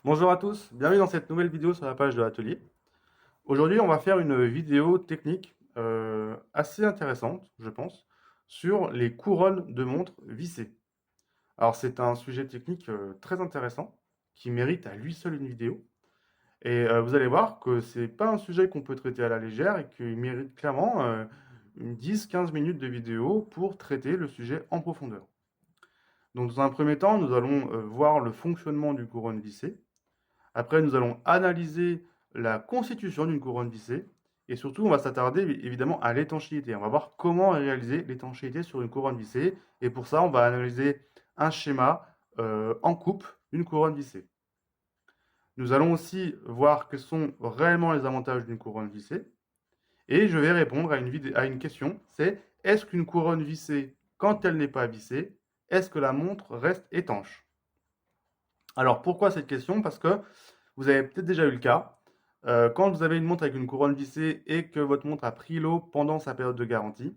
Bonjour à tous, bienvenue dans cette nouvelle vidéo sur la page de l'atelier. Aujourd'hui, on va faire une vidéo technique assez intéressante, je pense, sur les couronnes de montres vissées. Alors, c'est un sujet technique très intéressant qui mérite à lui seul une vidéo. Et vous allez voir que c'est pas un sujet qu'on peut traiter à la légère et qu'il mérite clairement une 10-15 minutes de vidéo pour traiter le sujet en profondeur. Donc, dans un premier temps, nous allons voir le fonctionnement d'une couronne vissée. Après, nous allons analyser la constitution d'une couronne vissée. Et surtout, on va s'attarder évidemment à l'étanchéité. On va voir comment réaliser l'étanchéité sur une couronne vissée. Et pour ça, on va analyser un schéma en coupe d'une couronne vissée. Nous allons aussi voir quels sont réellement les avantages d'une couronne vissée. Et je vais répondre à une question, c'est est-ce qu'une couronne vissée, quand elle n'est pas vissée, est-ce que la montre reste étanche? Alors pourquoi cette question? Parce que vous avez peut-être déjà eu le cas. Quand vous avez une montre avec une couronne vissée et que votre montre a pris l'eau pendant sa période de garantie,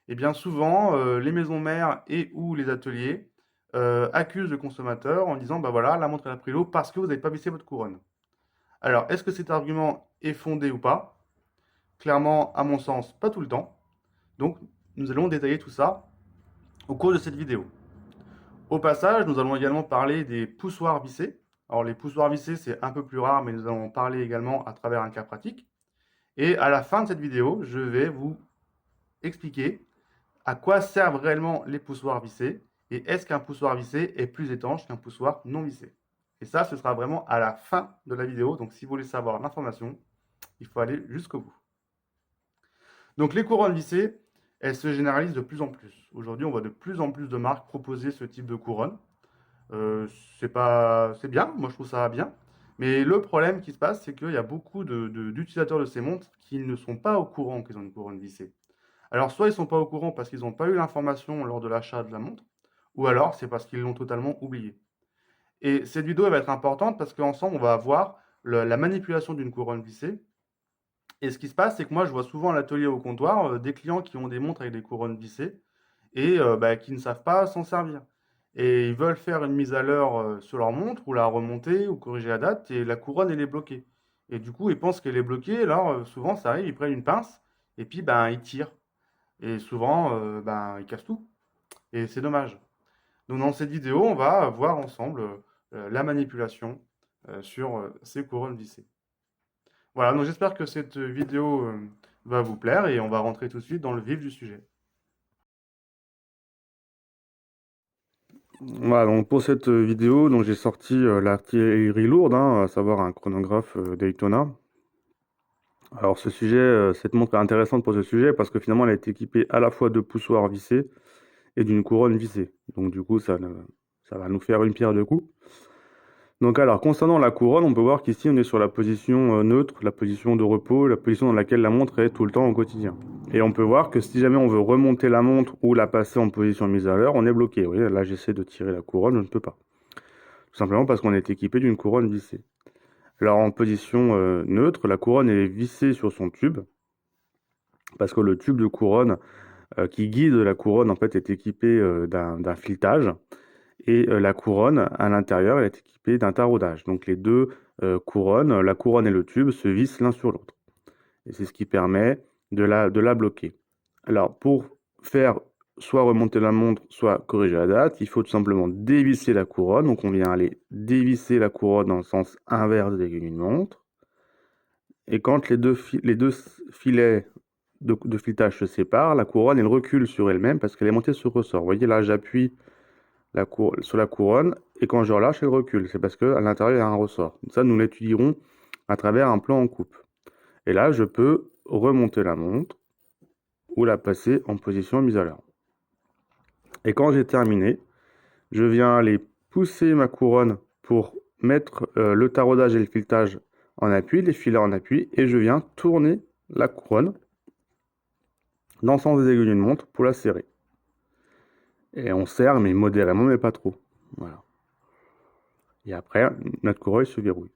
eh bien souvent, les maisons mères et ou les ateliers accusent le consommateur en disant, bah voilà, la montre elle a pris l'eau parce que vous n'avez pas vissé votre couronne. Alors, est-ce que cet argument est fondé ou pas? Clairement, à mon sens, pas tout le temps. Donc, nous allons détailler tout ça au cours de cette vidéo. Au passage, nous allons également parler des poussoirs vissés. Alors, les poussoirs vissés, c'est un peu plus rare, mais nous allons en parler également à travers un cas pratique. Et à la fin de cette vidéo, je vais vous expliquer à quoi servent réellement les poussoirs vissés et est-ce qu'un poussoir vissé est plus étanche qu'un poussoir non vissé. Et ça, ce sera vraiment à la fin de la vidéo. Donc, si vous voulez savoir l'information, il faut aller jusqu'au bout. Donc, les couronnes vissées, elles se généralisent de plus en plus. Aujourd'hui, on voit de plus en plus de marques proposer ce type de couronne. C'est bien, moi je trouve ça bien. Mais le problème qui se passe, c'est qu'il y a beaucoup d'utilisateurs de ces montres qui ne sont pas au courant qu'ils ont une couronne vissée. Alors, soit ils ne sont pas au courant parce qu'ils n'ont pas eu l'information lors de l'achat de la montre, ou alors c'est parce qu'ils l'ont totalement oublié. Et cette vidéo elle va être importante parce qu'ensemble, on va voir la manipulation d'une couronne vissée. Et ce qui se passe, c'est que moi, je vois souvent à l'atelier au comptoir des clients qui ont des montres avec des couronnes vissées et bah, qui ne savent pas s'en servir. Et ils veulent faire une mise à l'heure sur leur montre ou la remonter ou corriger la date et la couronne, elle est bloquée. Et du coup, ils pensent qu'elle est bloquée. Alors, souvent, ça arrive, ils prennent une pince et puis ben, ils tirent. Et souvent, ben, ils cassent tout. Et c'est dommage. Donc, dans cette vidéo, on va voir ensemble la manipulation sur ces couronnes vissées. Voilà, donc j'espère que cette vidéo va vous plaire et on va rentrer tout de suite dans le vif du sujet. Voilà, donc pour cette vidéo, donc j'ai sorti l'artillerie lourde, hein, à savoir un chronographe Daytona. Alors ce sujet, cette montre est intéressante pour ce sujet parce que finalement elle est équipée à la fois de poussoirs vissés et d'une couronne vissée. Donc du coup, ça va nous faire une pierre deux coups. Donc alors, concernant la couronne, on peut voir qu'ici on est sur la position neutre, la position de repos, la position dans laquelle la montre est tout le temps au quotidien. Et on peut voir que si jamais on veut remonter la montre ou la passer en position mise à l'heure, on est bloqué. Vous voyez, là j'essaie de tirer la couronne, je ne peux pas. Tout simplement parce qu'on est équipé d'une couronne vissée. Alors en position neutre, la couronne est vissée sur son tube, parce que le tube de couronne qui guide la couronne en fait est équipé d'un filetage. Et la couronne, à l'intérieur, elle est équipée d'un taraudage. Donc les deux couronnes, la couronne et le tube, se vissent l'un sur l'autre. Et c'est ce qui permet de la bloquer. Alors pour faire soit remonter la montre, soit corriger la date, il faut tout simplement dévisser la couronne. Donc on vient aller dévisser la couronne dans le sens inverse des aiguilles d'une montre. Et quand les deux filets de filetage se séparent, la couronne, elle recule sur elle-même parce qu'elle est montée sur ressort. Vous voyez là, j'appuie sur la couronne, et quand je relâche, elle recule. C'est parce qu'à l'intérieur, il y a un ressort. Ça, nous l'étudierons à travers un plan en coupe. Et là, je peux remonter la montre ou la passer en position mise à l'heure. Et quand j'ai terminé, je viens aller pousser ma couronne pour mettre le taraudage et le filetage en appui, les filets en appui, et je viens tourner la couronne dans le sens des aiguilles d'une montre pour la serrer. Et on serre, mais modérément, mais pas trop. Voilà. Et après, notre couronne se verrouille.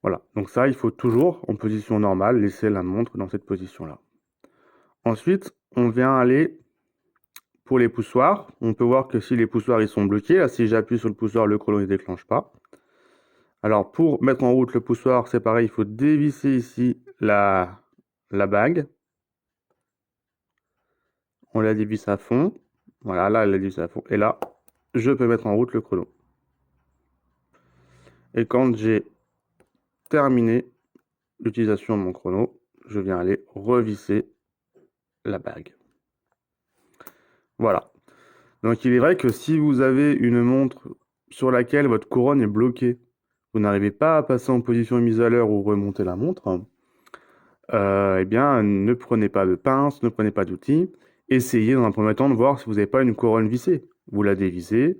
Voilà, donc ça, il faut toujours, en position normale, laisser la montre dans cette position-là. Ensuite, on vient aller pour les poussoirs, on peut voir que si les poussoirs ils sont bloqués, là si j'appuie sur le poussoir, le chrono ne déclenche pas. Alors pour mettre en route le poussoir, c'est pareil, il faut dévisser ici la bague. On la dévisse à fond. Voilà, là elle la dévisse à fond. Et là, je peux mettre en route le chrono. Et quand j'ai terminé l'utilisation de mon chrono, je viens aller revisser la bague. Voilà. Donc il est vrai que si vous avez une montre sur laquelle votre couronne est bloquée, vous n'arrivez pas à passer en position mise à l'heure ou remonter la montre, eh bien ne prenez pas de pince, ne prenez pas d'outils. Essayez dans un premier temps de voir si vous n'avez pas une couronne vissée. Vous la dévissez,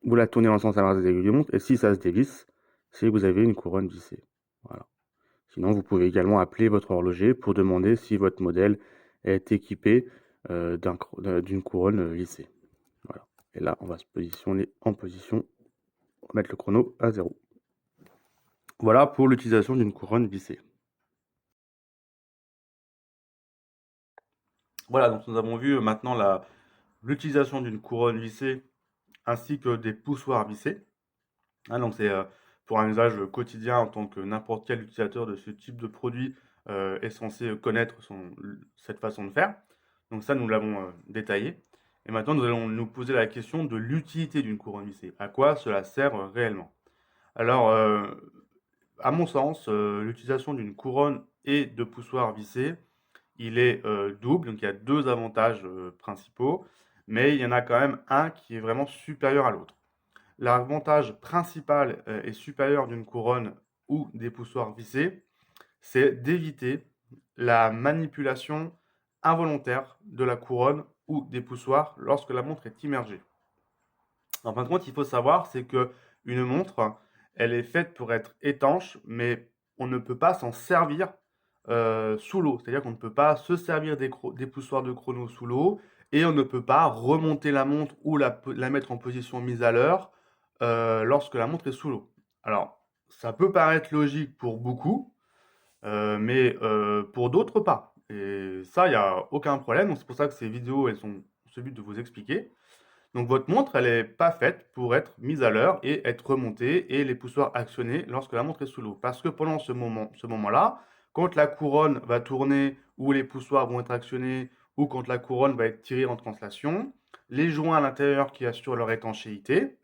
vous la tournez dans le sens inverse des aiguilles de montre, et si ça se dévisse, c'est que vous avez une couronne vissée. Voilà. Sinon, vous pouvez également appeler votre horloger pour demander si votre modèle est équipé d'une couronne vissée. Voilà. Et là, on va se positionner en position, on va mettre le chrono à 0. Voilà pour l'utilisation d'une couronne vissée. Voilà, donc nous avons vu maintenant l'utilisation d'une couronne vissée ainsi que des poussoirs vissés. Hein, donc c'est pour un usage quotidien en tant que n'importe quel utilisateur de ce type de produit est censé connaître cette façon de faire. Donc ça, nous l'avons détaillé. Et maintenant, nous allons nous poser la question de l'utilité d'une couronne vissée. À quoi cela sert réellement? Alors, à mon sens, l'utilisation d'une couronne et de poussoirs vissés, il est double. Donc il y a deux avantages principaux, mais il y en a quand même un qui est vraiment supérieur à l'autre. L'avantage principal et supérieur d'une couronne ou des poussoirs vissés, c'est d'éviter la manipulation involontaire de la couronne ou des poussoirs lorsque la montre est immergée. En fin de compte, il faut savoir, c'est que une montre, elle est faite pour être étanche, mais on ne peut pas s'en servir sous l'eau. C'est-à-dire qu'on ne peut pas se servir des poussoirs de chrono sous l'eau et on ne peut pas remonter la montre ou la mettre en position mise à l'heure lorsque la montre est sous l'eau. Alors, ça peut paraître logique pour beaucoup, mais pour d'autres pas. Et ça, il n'y a aucun problème. Donc, c'est pour ça que ces vidéos, elles ont ce but de vous expliquer. Donc votre montre, elle n'est pas faite pour être mise à l'heure et être remontée et les poussoirs actionnés lorsque la montre est sous l'eau. Parce que pendant ce moment-là, quand la couronne va tourner ou les poussoirs vont être actionnés ou quand la couronne va être tirée en translation, les joints à l'intérieur qui assurent leur étanchéité,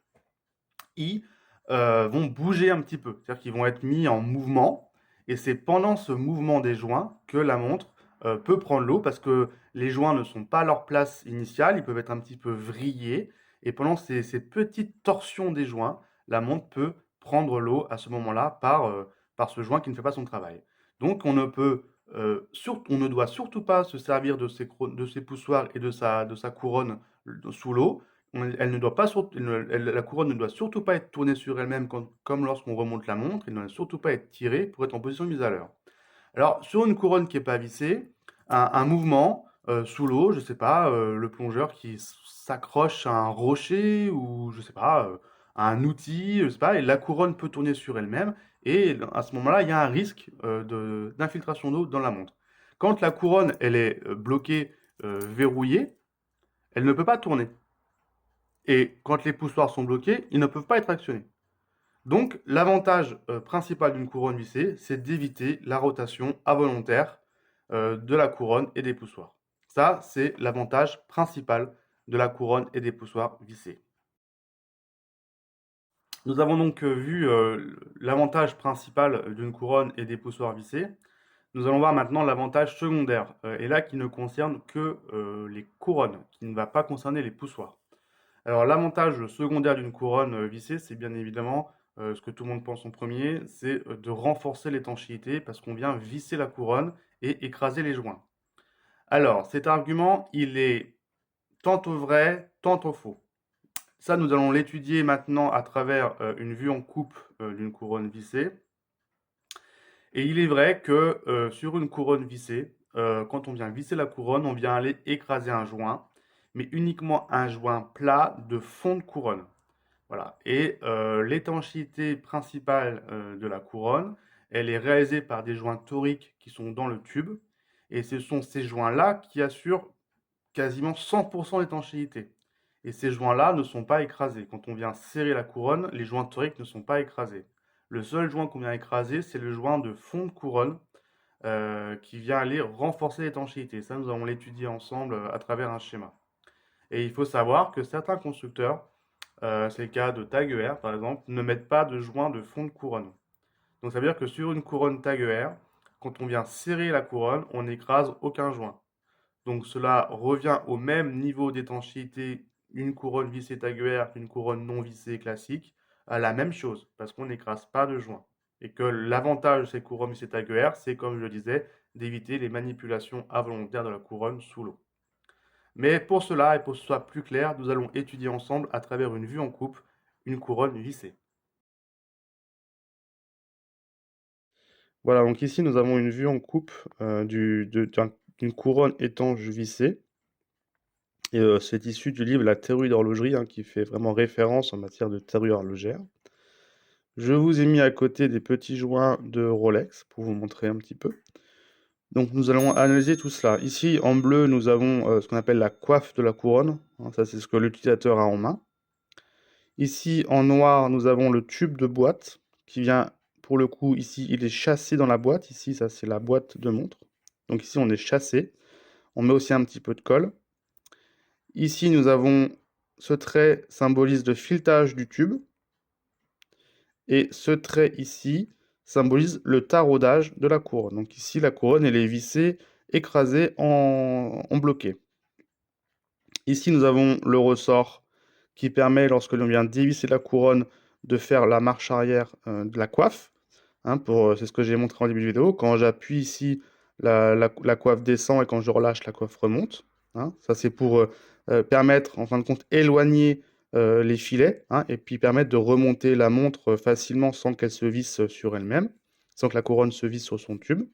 ils vont bouger un petit peu. C'est-à-dire qu'ils vont être mis en mouvement et c'est pendant ce mouvement des joints que la montre peut prendre l'eau parce que les joints ne sont pas à leur place initiale, ils peuvent être un petit peu vrillés et pendant ces petites torsions des joints, la montre peut prendre l'eau à ce moment-là par ce joint qui ne fait pas son travail. Donc on ne doit surtout pas se servir de ses poussoirs et de sa couronne sous l'eau. Elle ne doit pas la couronne ne doit surtout pas être tournée sur elle-même comme lorsqu'on remonte la montre. Elle ne doit surtout pas être tirée pour être en position de mise à l'heure. Alors, sur une couronne qui n'est pas vissée, un mouvement sous l'eau, je ne sais pas, le plongeur qui s'accroche à un rocher ou je ne sais pas, à un outil, je sais pas, et la couronne peut tourner sur elle-même. Et à ce moment-là, il y a un risque d'infiltration d'eau dans la montre. Quand la couronne, elle est bloquée, verrouillée, elle ne peut pas tourner. Et quand les poussoirs sont bloqués, ils ne peuvent pas être actionnés. Donc, l'avantage principal d'une couronne vissée, c'est d'éviter la rotation involontaire de la couronne et des poussoirs. Ça, c'est l'avantage principal de la couronne et des poussoirs vissés. Nous avons donc vu l'avantage principal d'une couronne et des poussoirs vissés. Nous allons voir maintenant l'avantage secondaire, et là qui ne concerne que les couronnes, qui ne va pas concerner les poussoirs. Alors l'avantage secondaire d'une couronne vissée, c'est bien évidemment ce que tout le monde pense en premier, c'est de renforcer l'étanchéité parce qu'on vient visser la couronne et écraser les joints. Alors cet argument, il est tantôt vrai, tantôt faux. Ça, nous allons l'étudier maintenant à travers une vue en coupe d'une couronne vissée. Et il est vrai que sur une couronne vissée, quand on vient visser la couronne, on vient aller écraser un joint, mais uniquement un joint plat de fond de couronne. Voilà. Et l'étanchéité principale de la couronne, elle est réalisée par des joints toriques qui sont dans le tube. Et ce sont ces joints-là qui assurent quasiment 100% d'étanchéité. Et ces joints-là ne sont pas écrasés. Quand on vient serrer la couronne, les joints toriques ne sont pas écrasés. Le seul joint qu'on vient écraser, c'est le joint de fond de couronne qui vient aller renforcer l'étanchéité. Ça, nous allons l'étudier ensemble à travers un schéma. Et il faut savoir que certains constructeurs, c'est le cas de Tag Heuer par exemple, ne mettent pas de joint de fond de couronne. Donc ça veut dire que sur une couronne Tag Heuer, quand on vient serrer la couronne, on n'écrase aucun joint. Donc cela revient au même niveau d'étanchéité une couronne vissée Tag Heuer qu'une couronne non vissée classique, à la même chose, parce qu'on n'écrase pas de joint. Et que l'avantage de ces couronnes vissées Tag Heuer, c'est comme je le disais, d'éviter les manipulations involontaires de la couronne sous l'eau. Mais pour cela, et pour que ce soit plus clair, nous allons étudier ensemble à travers une vue en coupe, une couronne vissée. Voilà, donc ici nous avons une vue en coupe d'une couronne étanche vissée. Et c'est issu du livre La théorie d'horlogerie, hein, qui fait vraiment référence en matière de théorie horlogère. Je vous ai mis à côté des petits joints de Rolex pour vous montrer un petit peu. Donc nous allons analyser tout cela. Ici en bleu, nous avons ce qu'on appelle la coiffe de la couronne, hein, ça c'est ce que l'utilisateur a en main. Ici en noir, nous avons le tube de boîte qui vient, pour le coup, ici il est chassé dans la boîte. Ici, ça c'est la boîte de montre. Donc ici on est chassé. On met aussi un petit peu de colle. Ici nous avons ce trait symbolise le filetage du tube. Et ce trait ici symbolise le taraudage de la couronne. Donc ici la couronne elle est vissée, écrasée en bloqué. Ici nous avons le ressort qui permet, lorsque l'on vient dévisser la couronne, de faire la marche arrière de la coiffe. Hein, c'est ce que j'ai montré en début de vidéo. Quand j'appuie ici, la coiffe descend et quand je relâche, la coiffe remonte. Hein. Ça, c'est pour permettre, en fin de compte, éloigner les filets, hein, et puis permettre de remonter la montre facilement sans qu'elle se visse sur elle-même, sans que la couronne se visse sur son tube.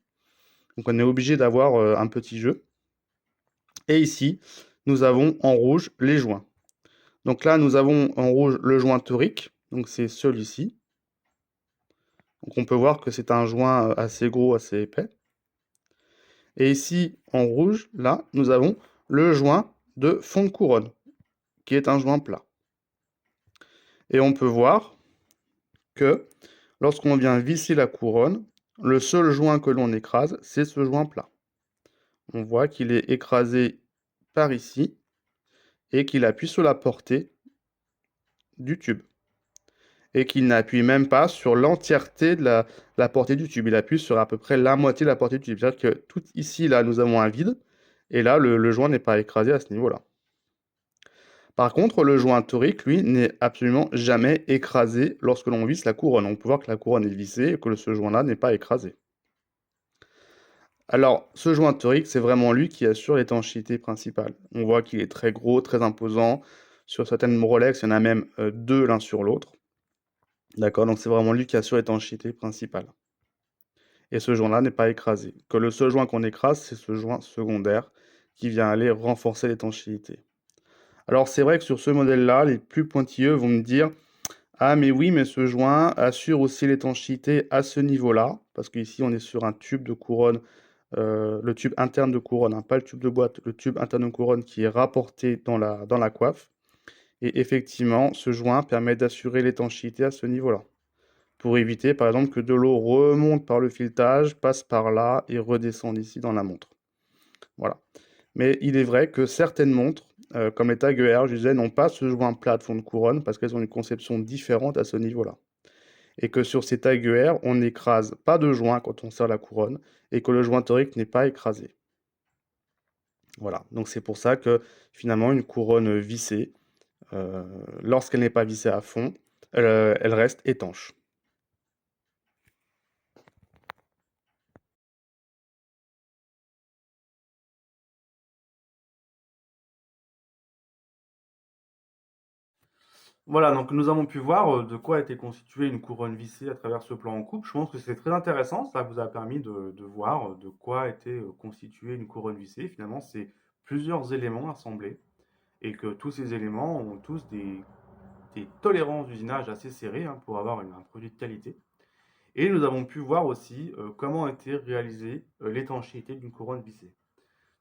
Donc on est obligé d'avoir un petit jeu. Et ici, nous avons en rouge les joints. Donc là, nous avons en rouge le joint torique, donc c'est celui-ci. Donc on peut voir que c'est un joint assez gros, assez épais. Et ici, en rouge, là, nous avons le joint de fond de couronne, qui est un joint plat. Et on peut voir que lorsqu'on vient visser la couronne, le seul joint que l'on écrase, c'est ce joint plat. On voit qu'il est écrasé par ici et qu'il appuie sur la portée du tube. Et qu'il n'appuie même pas sur l'entièreté de la portée du tube. Il appuie sur à peu près la moitié de la portée du tube. C'est-à-dire que tout ici, là, nous avons un vide. Et là, le joint n'est pas écrasé à ce niveau-là. Par contre, le joint torique, lui, n'est absolument jamais écrasé lorsque l'on visse la couronne. On peut voir que la couronne est vissée et que ce joint-là n'est pas écrasé. Alors, ce joint torique, c'est vraiment lui qui assure l'étanchéité principale. On voit qu'il est très gros, très imposant. Sur certaines Rolex, il y en a même deux l'un sur l'autre. D'accord, donc c'est vraiment lui qui assure l'étanchéité principale. Et ce joint-là n'est pas écrasé. Que le seul joint qu'on écrase, c'est ce joint secondaire qui vient aller renforcer l'étanchéité. Alors c'est vrai que sur ce modèle-là, les plus pointilleux vont me dire « Ah mais oui, mais ce joint assure aussi l'étanchéité à ce niveau-là », parce qu'ici on est sur un tube de couronne, le tube interne de couronne, hein, pas le tube de boîte, le tube interne de couronne qui est rapporté dans la coiffe. Et effectivement, ce joint permet d'assurer l'étanchéité à ce niveau-là, pour éviter par exemple que de l'eau remonte par le filetage, passe par là et redescende ici dans la montre. Voilà. Mais il est vrai que certaines montres, comme les Tag Heuer, je disais, n'ont pas ce joint plat de fond de couronne parce qu'elles ont une conception différente à ce niveau-là. Et que sur ces Tag Heuer, on n'écrase pas de joint quand on serre la couronne et que le joint torique n'est pas écrasé. Voilà, donc c'est pour ça que finalement une couronne vissée, lorsqu'elle n'est pas vissée à fond, elle reste étanche. Voilà, donc nous avons pu voir de quoi était constituée une couronne vissée à travers ce plan en coupe. Je pense que c'est très intéressant, ça vous a permis de voir de quoi était constituée une couronne vissée. Finalement, c'est plusieurs éléments assemblés et que tous ces éléments ont tous des tolérances d'usinage assez serrées, hein, pour avoir un produit de qualité. Et nous avons pu voir aussi comment était réalisée l'étanchéité d'une couronne vissée.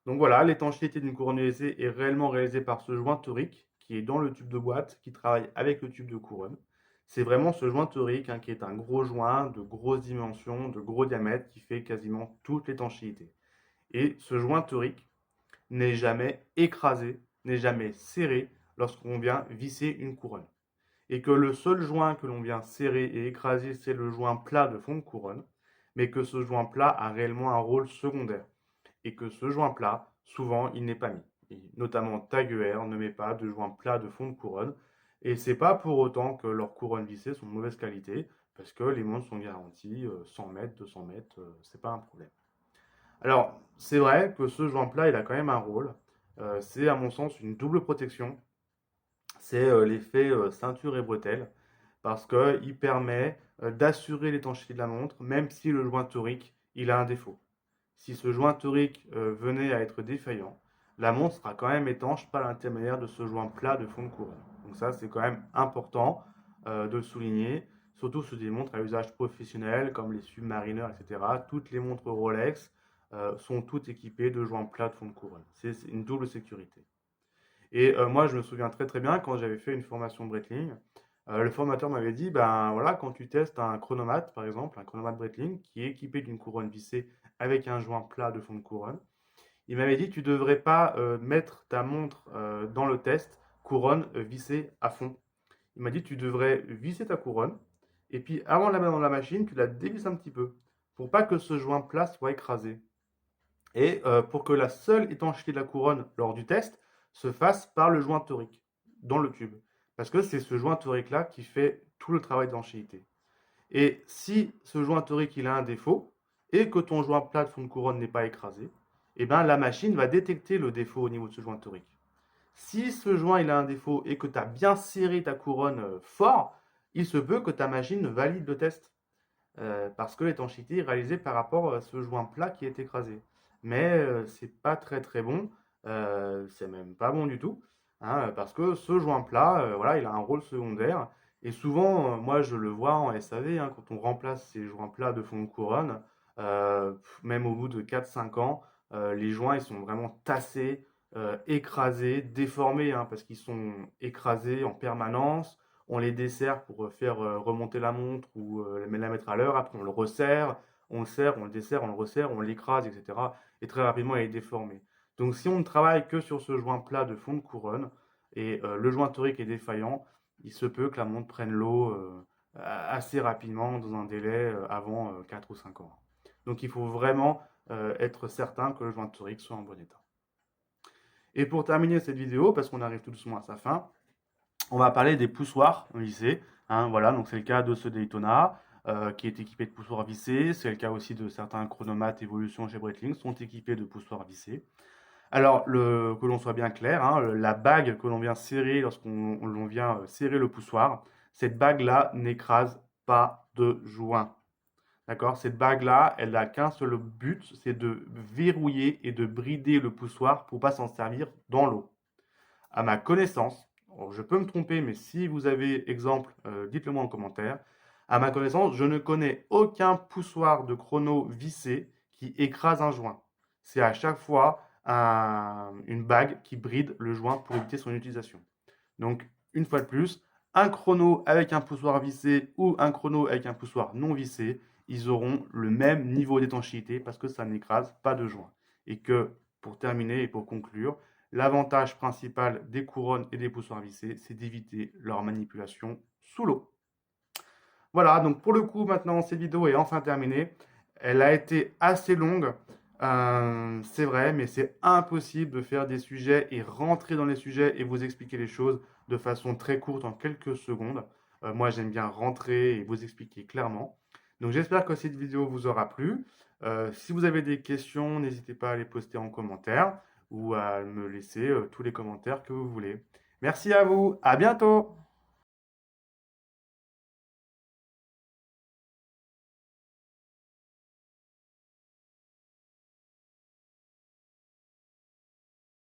Donc voilà, l'étanchéité d'une couronne USB est réellement réalisée par ce joint torique qui est dans le tube de boîte, qui travaille avec le tube de couronne. C'est vraiment ce joint torique qui est un gros joint de grosses dimensions, de gros diamètre, qui fait quasiment toute l'étanchéité. Et ce joint torique n'est jamais écrasé, n'est jamais serré lorsqu'on vient visser une couronne. Et que le seul joint que l'on vient serrer et écraser, c'est le joint plat de fond de couronne, mais que ce joint plat a réellement un rôle secondaire et que ce joint plat, souvent, il n'est pas mis. Et notamment Tag Heuer ne met pas de joint plat de fond de couronne. Et c'est pas pour autant que leurs couronnes vissées sont de mauvaise qualité, parce que les montres sont garanties 100 mètres, 200 mètres, c'est pas un problème. Alors, c'est vrai que ce joint plat, il a quand même un rôle. C'est à mon sens une double protection. C'est l'effet ceinture et bretelle, parce qu'il permet d'assurer l'étanchéité de la montre, même si le joint torique, il a un défaut. Si ce joint torique venait à être défaillant, la montre sera quand même étanche par l'intermédiaire de ce joint plat de fond de couronne. Donc ça, c'est quand même important de le souligner, surtout sur des montres à usage professionnel comme les Submariner, etc. Toutes les montres Rolex sont toutes équipées de joints plats de fond de couronne. C'est une double sécurité. Et moi, je me souviens très très bien quand j'avais fait une formation Breitling, le formateur m'avait dit, ben voilà, quand tu testes un chronomate, par exemple, un chronomate Breitling qui est équipé d'une couronne vissée avec un joint plat de fond de couronne, il m'avait dit, tu ne devrais pas mettre ta montre dans le test couronne vissée à fond. Il m'a dit, tu devrais visser ta couronne, et puis avant de la mettre dans la machine, tu la dévisses un petit peu, pour pas que ce joint plat soit écrasé. Et pour que la seule étanchéité de la couronne lors du test se fasse par le joint torique dans le tube. Parce que c'est ce joint torique-là qui fait tout le travail d'étanchéité. Et si ce joint torique il a un défaut et que ton joint plat de fond de couronne n'est pas écrasé, eh ben, la machine va détecter le défaut au niveau de ce joint torique. Si ce joint il a un défaut et que tu as bien serré ta couronne fort, il se peut que ta machine valide le test. Parce que l'étanchéité est réalisée par rapport à ce joint plat qui est écrasé. Mais c'est pas très très bon, c'est même pas bon du tout, hein, parce que ce joint plat, voilà, il a un rôle secondaire. Et souvent, moi je le vois en SAV, hein, quand on remplace ces joints plats de fond de couronne, même au bout de 4-5 ans, les joints ils sont vraiment tassés, écrasés, déformés, hein, parce qu'ils sont écrasés en permanence. On les dessert pour faire remonter la montre ou la mettre à l'heure. Après, on le resserre, on le serre, on le dessert, on le resserre, on l'écrase, etc. Et très rapidement, elle est déformée. Donc, si on ne travaille que sur ce joint plat de fond de couronne et le joint torique est défaillant, il se peut que la montre prenne l'eau assez rapidement dans un délai avant 4 ou 5 ans. Donc, il faut vraiment être certain que le joint torique soit en bon état. Et pour terminer cette vidéo, parce qu'on arrive tout doucement à sa fin, on va parler des poussoirs vissés, hein, voilà, donc c'est le cas de ce Daytona qui est équipé de poussoirs vissés. C'est le cas aussi de certains chronomates Evolution chez Breitling sont équipés de poussoirs vissés. Alors, que l'on soit bien clair, hein, la bague que l'on vient serrer lorsqu'on l'on vient serrer le poussoir, cette bague-là n'écrase pas de joint. D'accord? Cette bague-là, elle n'a qu'un seul but, c'est de verrouiller et de brider le poussoir pour pas s'en servir dans l'eau. À ma connaissance, je peux me tromper, mais si vous avez exemple, dites-le moi en commentaire. À ma connaissance, je ne connais aucun poussoir de chrono vissé qui écrase un joint. C'est à chaque fois une bague qui bride le joint pour éviter son utilisation. Donc, une fois de plus, un chrono avec un poussoir vissé ou un chrono avec un poussoir non vissé, ils auront le même niveau d'étanchéité parce que ça n'écrase pas de joint. Et que, pour terminer et pour conclure, l'avantage principal des couronnes et des poussoirs vissés, c'est d'éviter leur manipulation sous l'eau. Voilà, donc pour le coup, maintenant, cette vidéo est enfin terminée. Elle a été assez longue, c'est vrai, mais c'est impossible de faire des sujets et rentrer dans les sujets et vous expliquer les choses de façon très courte en quelques secondes. Moi, j'aime bien rentrer et vous expliquer clairement. Donc, j'espère que cette vidéo vous aura plu. Si vous avez des questions, n'hésitez pas à les poster en commentaire ou à me laisser tous les commentaires que vous voulez. Merci à vous, à bientôt!